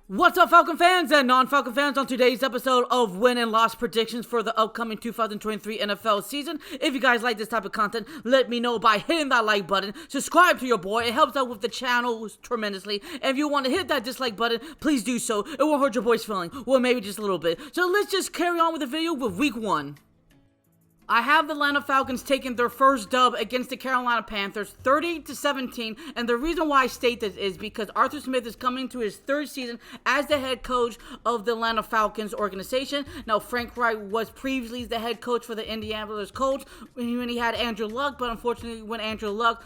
What's up, Falcon fans and non-Falcon fans? On today's episode of win and loss predictions for the upcoming 2023 NFL season. If you guys like this type of content, let me know by hitting that like button. Subscribe to your boy. It helps out with the channel tremendously. And if you want to hit that dislike button, please do so. It won't hurt your boy's feeling. Well, maybe just a little bit. So let's just carry on with the video with week 1. I have the Atlanta Falcons taking their first dub against the Carolina Panthers, 30-17, and the reason why I state this is because Arthur Smith is coming to his third season as the head coach of the Atlanta Falcons organization. Now, Frank Reich was previously the head coach for the Indianapolis Colts when he had Andrew Luck, but unfortunately when Andrew Luck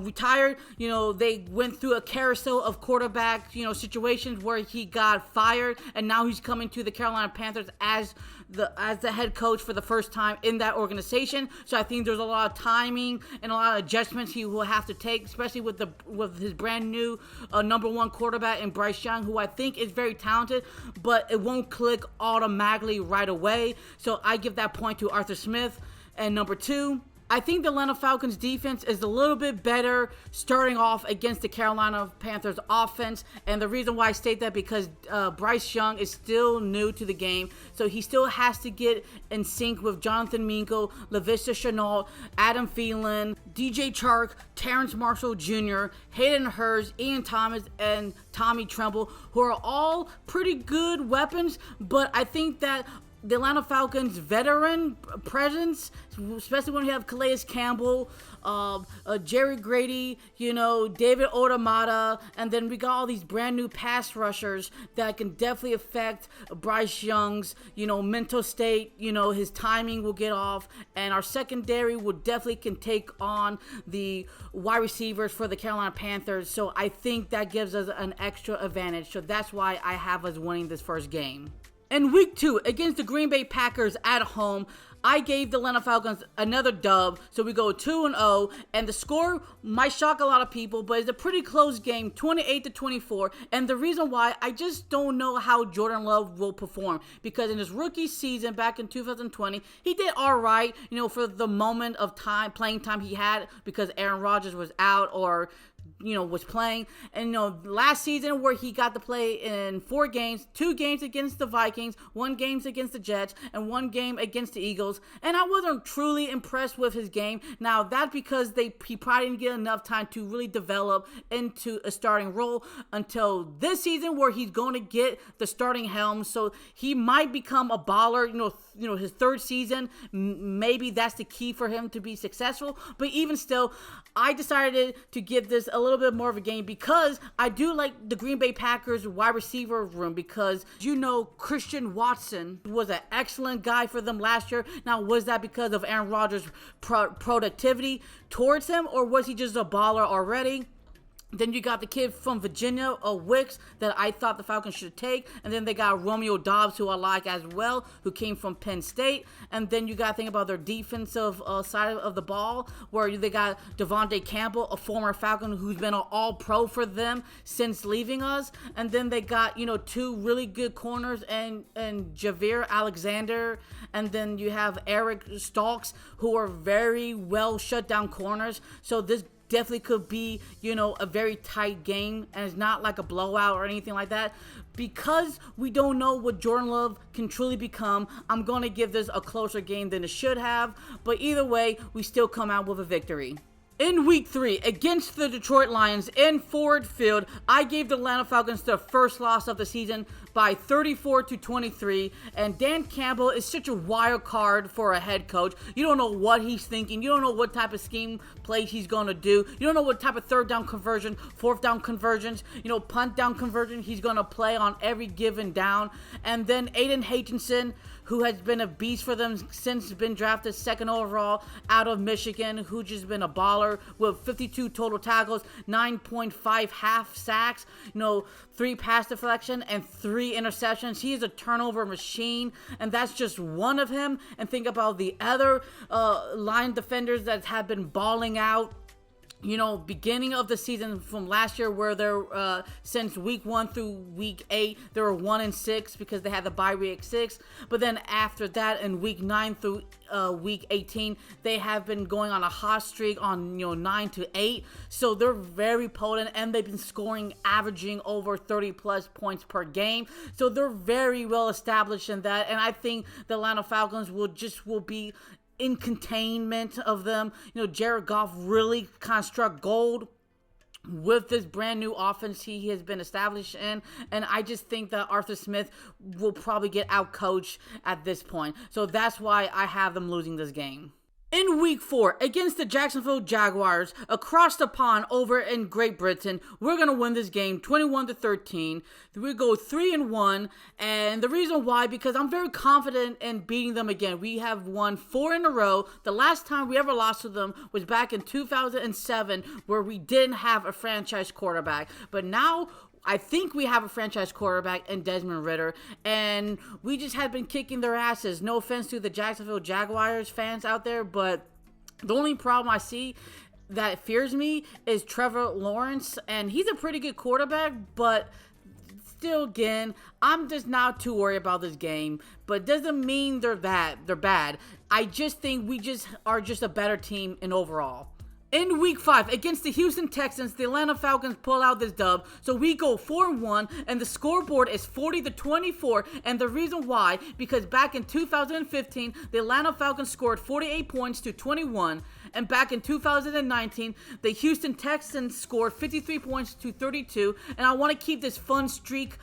retired, they went through a carousel of quarterback, situations where he got fired, and now he's coming to the Carolina Panthers as the head coach for the first time in that organization. So I think there's a lot of timing and a lot of adjustments he will have to take, especially with his brand new number 1 quarterback in Bryce Young, who I think is very talented, but it won't click automatically right away. So I give that point to Arthur Smith. And number 2, I think the Atlanta Falcons defense is a little bit better starting off against the Carolina Panthers offense. And the reason why I state that because Bryce Young is still new to the game. So he still has to get in sync with Jonathan Mingo, Laviska Shenault, Adam Thielen, DJ Chark, Terrence Marshall Jr., Hayden Hurst, Ian Thomas, and Tommy Tremble, who are all pretty good weapons. But I think that the Atlanta Falcons veteran presence, especially when you have Calais Campbell, Jerry Grady, David Otamata, and then we got all these brand new pass rushers that can definitely affect Bryce Young's, mental state. His timing will get off, and our secondary will definitely can take on the wide receivers for the Carolina Panthers. So I think that gives us an extra advantage. So that's why I have us winning this first game. In week 2, against the Green Bay Packers at home, I gave the Atlanta Falcons another dub, so we go 2-0, and the score might shock a lot of people, but it's a pretty close game, 28-24, and the reason why, I just don't know how Jordan Love will perform, because in his rookie season back in 2020, he did alright, for the moment of playing time he had, because Aaron Rodgers was out or was playing. And, last season where he got to play in 4 games, 2 games against the Vikings, 1 game against the Jets, and 1 game against the Eagles. And I wasn't truly impressed with his game. Now, that's because he probably didn't get enough time to really develop into a starting role until this season where he's going to get the starting helm. So he might become a baller, his third season. Maybe that's the key for him to be successful. But even still, I decided to give this a little bit more of a game because I do like the Green Bay Packers wide receiver room because Christian Watson was an excellent guy for them last year. Now, was that because of Aaron Rodgers' productivity towards him, or was he just a baller already? Then you got the kid from Virginia, Wicks, that I thought the Falcons should take. And then they got Romeo Doubs, who I like as well, who came from Penn State. And then you got to think about their defensive side of the ball, where they got Devontae Campbell, a former Falcon who's been an all-pro for them since leaving us. And then they got, 2 really good corners and Javier Alexander. And then you have Eric Stalks, who are very well shut down corners. So this definitely could be, a very tight game, and it's not like a blowout or anything like that. Because we don't know what Jordan Love can truly become, I'm going to give this a closer game than it should have. But either way, we still come out with a victory. In week 3, against the Detroit Lions in Ford Field, I gave the Atlanta Falcons their first loss of the season by 34-23, and Dan Campbell is such a wild card for a head coach. You don't know what he's thinking. You don't know what type of scheme plays he's going to do. You don't know what type of third down conversion, fourth down conversions, punt down conversion he's going to play on every given down. And then Aiden Hutchinson, who has been a beast for them since been drafted 2nd overall out of Michigan, who just been a baller with 52 total tackles, 9.5 half sacks, 3 pass deflection, and 3 interceptions. He is a turnover machine, and that's just one of him. And think about the other line defenders that have been balling out beginning of the season from last year, where they're since week 1 through week 8, they were 1-6 because they had the bye week 6. But then after that, in week 9 through week 18, they have been going on a hot streak on 9-8. So they're very potent, and they've been scoring, averaging over 30 plus points per game. So they're very well established in that, and I think the Atlanta Falcons will be in containment of them. Jared Goff really kind of struck gold with this brand new offense he has been established in, and I just think that Arthur Smith will probably get out coached at this point. So that's why I have them losing this game. In week 4, against the Jacksonville Jaguars, across the pond over in Great Britain, we're going to win this game 21-13. We go 3-1, and the reason why, because I'm very confident in beating them again. We have won 4 in a row. The last time we ever lost to them was back in 2007, where we didn't have a franchise quarterback. But now I think we have a franchise quarterback in Desmond Ridder, and we just have been kicking their asses. No offense to the Jacksonville Jaguars fans out there, but the only problem I see that fears me is Trevor Lawrence, and he's a pretty good quarterback, but still, again, I'm just not too worried about this game. But doesn't mean they're bad. I just think we are a better team in overall. In week 5, against the Houston Texans, the Atlanta Falcons pull out this dub. So we go 4-1, and the scoreboard is 40-24. And the reason why, because back in 2015, the Atlanta Falcons scored 48 points to 21. And back in 2019, the Houston Texans scored 53 points to 32. And I want to keep this fun streak,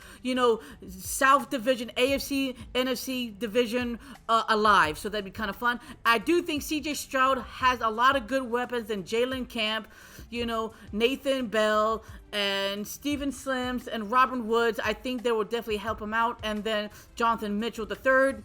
South Division, AFC, NFC Division alive. So that'd be kind of fun. I do think CJ Stroud has a lot of good weapons in Jalen Camp, Nathan Bell, and Steven Slims, and Robin Woods. I think they will definitely help him out. And then Jonathan Mitchell III.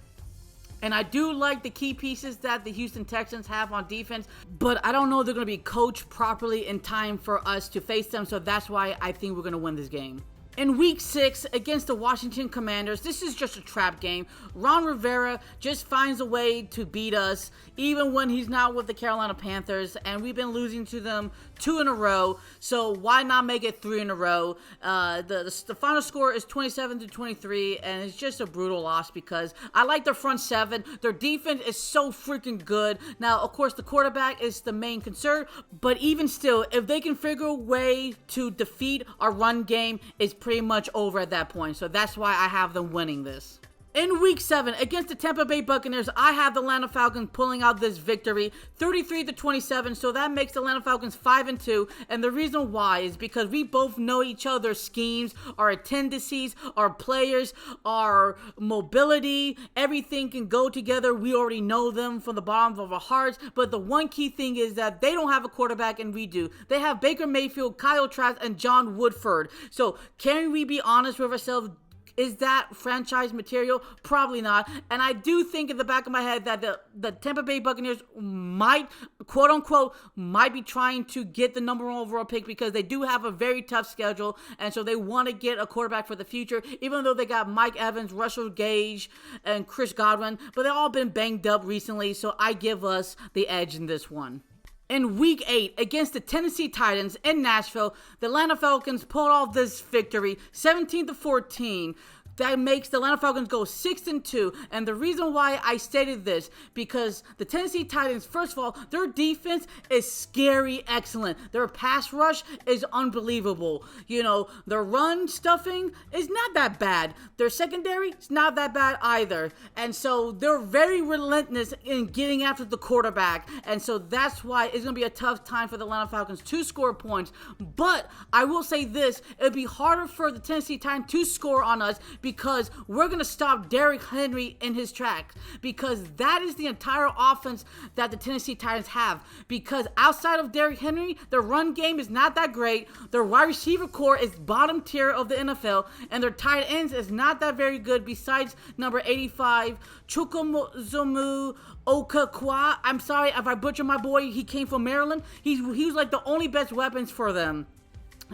And I do like the key pieces that the Houston Texans have on defense, but I don't know if they're going to be coached properly in time for us to face them, so that's why I think we're going to win this game. In week 6, against the Washington Commanders, this is just a trap game. Ron Rivera just finds a way to beat us, even when he's not with the Carolina Panthers, and we've been losing to them 2 in a row, so why not make it 3 in a row? The final score is 27-23, and it's just a brutal loss because I like their front 7. Their defense is so freaking good. Now, of course, the quarterback is the main concern, but even still, if they can figure a way to defeat our run game, it's pretty much over at that point. So that's why I have them winning this. In week 7, against the Tampa Bay Buccaneers, I have the Atlanta Falcons pulling out this victory, 33-27, so that makes the Atlanta Falcons 5-2, and the reason why is because we both know each other's schemes, our tendencies, our players, our mobility, everything can go together. We already know them from the bottom of our hearts, but the one key thing is that they don't have a quarterback and we do. They have Baker Mayfield, Kyle Trask, and John Woodford. So can we be honest with ourselves? Is that franchise material? Probably not. And I do think in the back of my head that the Tampa Bay Buccaneers might, quote unquote, might be trying to get the number 1 overall pick because they do have a very tough schedule. And so they want to get a quarterback for the future, even though they got Mike Evans, Russell Gage, and Chris Godwin. But they've all been banged up recently. So I give us the edge in this one. In week 8, against the Tennessee Titans in Nashville, the Atlanta Falcons pulled off this victory, 17-14. That makes the Atlanta Falcons go 6-2. And the reason why I stated this, because the Tennessee Titans, first of all, their defense is scary excellent. Their pass rush is unbelievable. Their run stuffing is not that bad. Their secondary is not that bad either. And so they're very relentless in getting after the quarterback. And so that's why it's going to be a tough time for the Atlanta Falcons to score points. But I will say this, it'll be harder for the Tennessee Titans to score on us because we're going to stop Derrick Henry in his tracks, because that is the entire offense that the Tennessee Titans have. Because outside of Derrick Henry, their run game is not that great. Their wide receiver core is bottom tier of the NFL, and their tight ends is not that very good besides number 85, Chukwuzomu Okakwa. I'm sorry if I butcher my boy. He came from Maryland. He was like the only best weapons for them.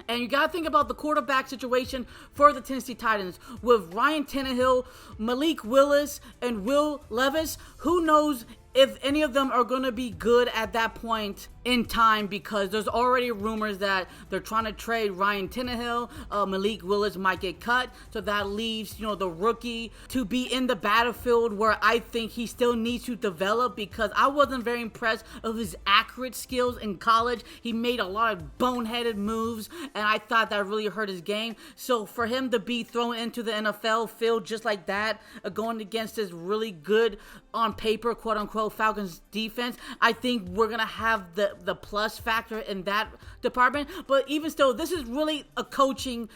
And you got to think about the quarterback situation for the Tennessee Titans with Ryan Tannehill, Malik Willis, and Will Levis. Who knows if any of them are going to be good at that point in time, because there's already rumors that they're trying to trade Ryan Tannehill. Malik Willis might get cut, so that leaves, the rookie to be in the battlefield, where I think he still needs to develop, because I wasn't very impressed of his accurate skills in college. He made a lot of boneheaded moves, and I thought that really hurt his game. So for him to be thrown into the NFL field just like that, going against this really good, on paper, quote-unquote, Falcons defense, I think we're going to have the plus factor in that department. But even still, this is really a coaching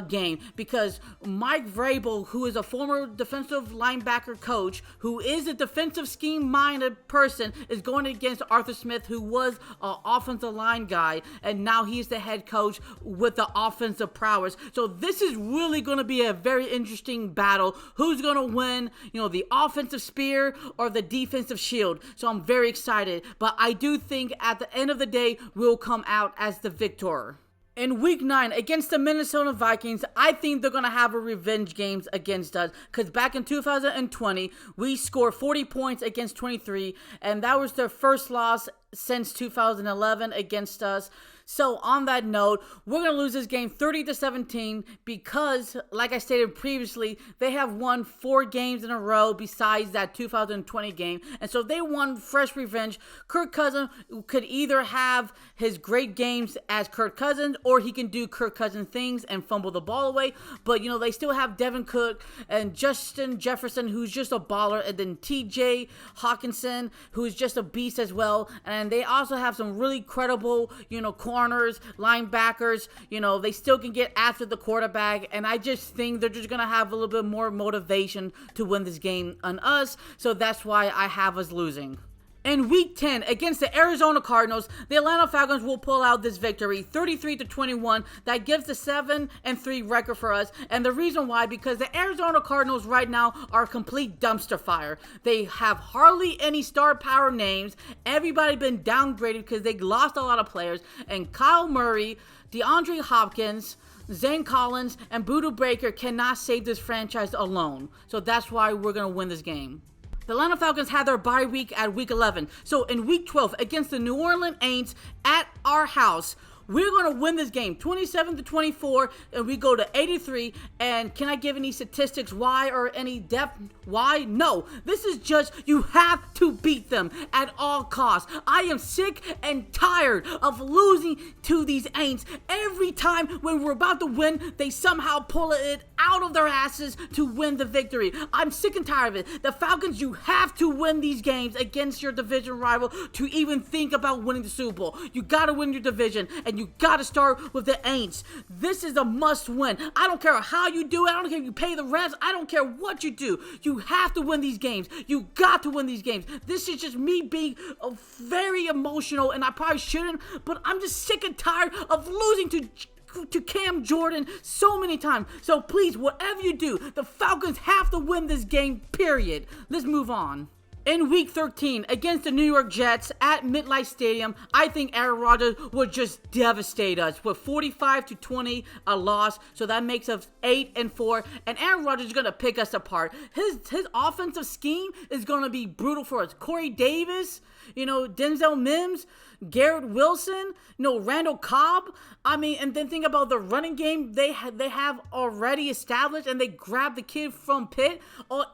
game, because Mike Vrabel, who is a former defensive linebacker coach, who is a defensive scheme-minded person, is going against Arthur Smith, who was an offensive line guy, and now he's the head coach with the offensive prowess. So this is really going to be a very interesting battle. Who's going to win, the offensive spear or the defensive shield? So I'm very excited, but I do think at the end of the day, we'll come out as the victor. In Week 9, against the Minnesota Vikings, I think they're going to have a revenge games against us, because back in 2020, we scored 40 points against 23, and that was their first loss since 2011 against us. So on that note, we're going to lose this game 30-17, because, like I stated previously, they have won 4 games in a row besides that 2020 game. And so they want fresh revenge. Kirk Cousins could either have his great games as Kirk Cousins, or he can do Kirk Cousins things and fumble the ball away. But, they still have Devin Cook and Justin Jefferson, who's just a baller, and then TJ Hawkinson, who's just a beast as well. And they also have some really credible, corners, linebackers. They still can get after the quarterback, and I just think they're just going to have a little bit more motivation to win this game on us, so that's why I have us losing. In Week 10, against the Arizona Cardinals, the Atlanta Falcons will pull out this victory, 33-21. That gives the 7-3 record for us. And the reason why, because the Arizona Cardinals right now are a complete dumpster fire. They have hardly any star power names. Everybody been downgraded because they lost a lot of players. And Kyle Murray, DeAndre Hopkins, Zane Collins, and Budda Baker cannot save this franchise alone. So that's why we're going to win this game. The Atlanta Falcons had their bye week at Week 11. So in Week 12, against the New Orleans Saints at our house, we're going to win this game 27-24, and we go to 83. And can I give any statistics why, or any depth why? No. This is just, you have to beat them at all costs. I am sick and tired of losing to these Aints. Every time when we're about to win, they somehow pull it out of their asses to win the victory. I'm sick and tired of it. The Falcons, you have to win these games against your division rival to even think about winning the Super Bowl. You got to win your division, and you got to start with the Aints. This is a must win. I don't care how you do it. I don't care if you pay the refs. I don't care what you do. You have to win these games. You got to win these games. This is just me being very emotional, and I probably shouldn't, but I'm just sick and tired of losing to Cam Jordan so many times. So please, whatever you do, the Falcons have to win this game, period. Let's move on. In Week 13, against the New York Jets at MetLife Stadium, I think Aaron Rodgers would just devastate us with 45-20 a loss. So that makes us 8-4, and Aaron Rodgers is going to pick us apart. His offensive scheme is going to be brutal for us. Corey Davis, Denzel Mims, Garrett Wilson, Randall Cobb. And then think about the running game they have already established, and they grab the kid from Pitt.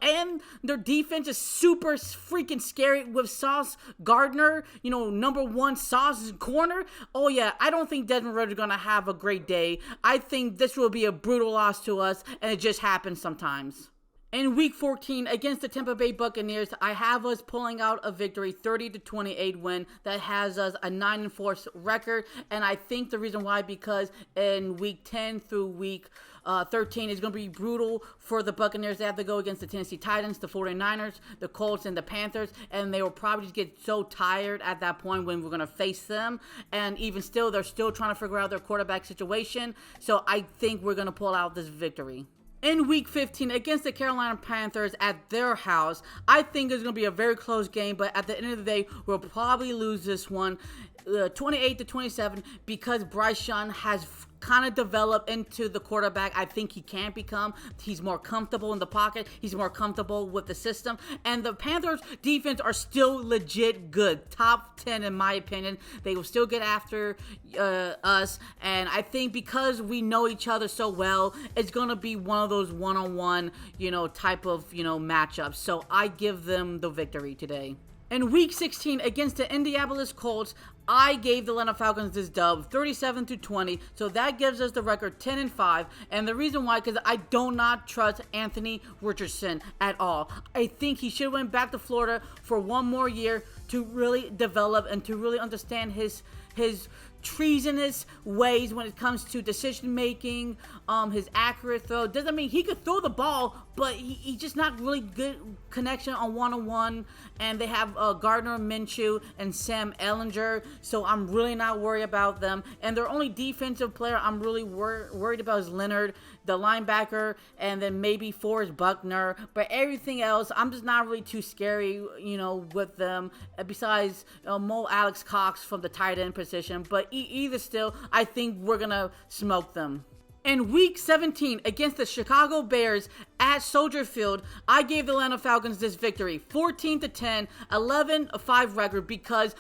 And their defense is super freaking scary with Sauce Gardner, number 1 Sauce corner. Oh yeah, I don't think Desmond Ridder is going to have a great day. I think this will be a brutal loss to us, and it just happens sometimes. In Week 14, against the Tampa Bay Buccaneers, I have us pulling out a victory, 30-28 win that has us a 9-4 record. And I think the reason why, because in Week 10 through Week 13 is going to be brutal for the Buccaneers. They have to go against the Tennessee Titans, the 49ers, the Colts, and the Panthers. And they will probably just get so tired at that point when we're going to face them. And even still, they're still trying to figure out their quarterback situation. So I think we're going to pull out this victory. In Week 15, against the Carolina Panthers at their house, I think it's going to be a very close game, but at the end of the day, we'll probably lose this one 28-27, because Bryce Young has kind of develop into the quarterback I think he can become. He's more comfortable in the pocket. He's more comfortable with the system. And the Panthers defense are still legit good. Top 10 in my opinion. They will still get after us. And I think because we know each other so well, it's going to be one of those one-on-one, type of, matchups. So I give them the victory today. In Week 16 against the Indianapolis Colts, I gave the Atlanta Falcons this dub, 37-20, so that gives us the record 10-5, and the reason why, because I do not trust Anthony Richardson at all. I think he should have went back to Florida for one more year to really develop and to really understand his treasonous ways when it comes to decision making, his accurate throw. Doesn't mean he could throw the ball, but he's just not really good connection on one-on-one. And they have Gardner Minshew and Sam Ehlinger, so I'm really not worried about them. And their only defensive player I'm really worried about is Leonard, the linebacker, and then maybe Forrest Buckner. But everything else, I'm just not really too scary, with them. Besides Mo Alex Cox from the tight end position. But either still, I think we're gonna smoke them. In Week 17 against the Chicago Bears at Soldier Field, I gave the Atlanta Falcons this victory, 14-10, 11-5 record, because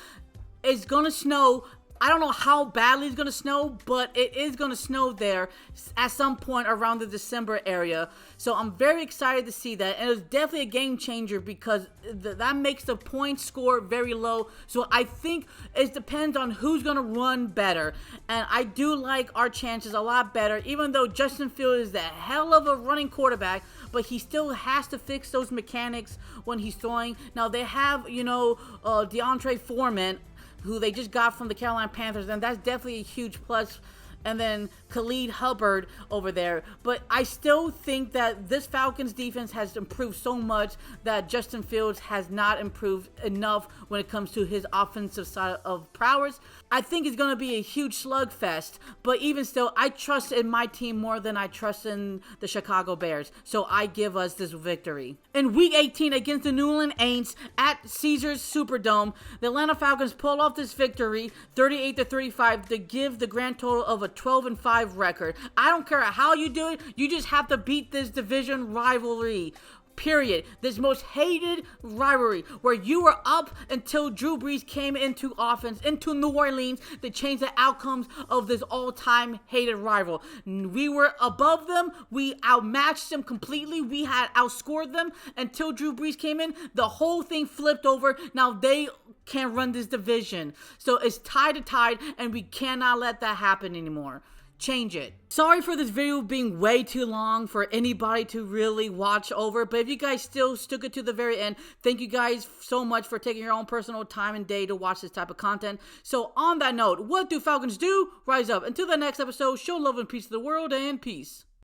it's going to snow. I don't know how badly it's going to snow, but it is going to snow there at some point around the December area. So I'm very excited to see that. And it's definitely a game changer because that makes the point score very low. So I think it depends on who's going to run better. And I do like our chances a lot better, even though Justin Fields is the hell of a running quarterback, but he still has to fix those mechanics when he's throwing. Now they have, DeAndre Foreman, who they just got from the Carolina Panthers, and that's definitely a huge plus. And then Khalid Hubbard over there. But I still think that this Falcons defense has improved so much that Justin Fields has not improved enough when it comes to his offensive side of prowess. I think it's going to be a huge slugfest, but even still, I trust in my team more than I trust in the Chicago Bears. So I give us this victory. In Week 18 against the New Orleans Saints at Caesars Superdome, the Atlanta Falcons pull off this victory, 38-35, to give the grand total of a 12-5 record. I don't care how you do it, you just have to beat this division rivalry. Period. This most hated rivalry where you were up until Drew Brees came into offense, into New Orleans to change the outcomes of this all-time hated rival. We were above them. We outmatched them completely. We had outscored them until Drew Brees came in. The whole thing flipped over. Now they can't run this division. So it's tied to tied, and we cannot let that happen anymore. Change it. Sorry for this video being way too long for anybody to really watch over, but if you guys still stuck it to the very end, thank you guys so much for taking your own personal time and day to watch this type of content. So on that note, what do Falcons do? Rise up. Until the next episode, show love and peace to the world, and peace.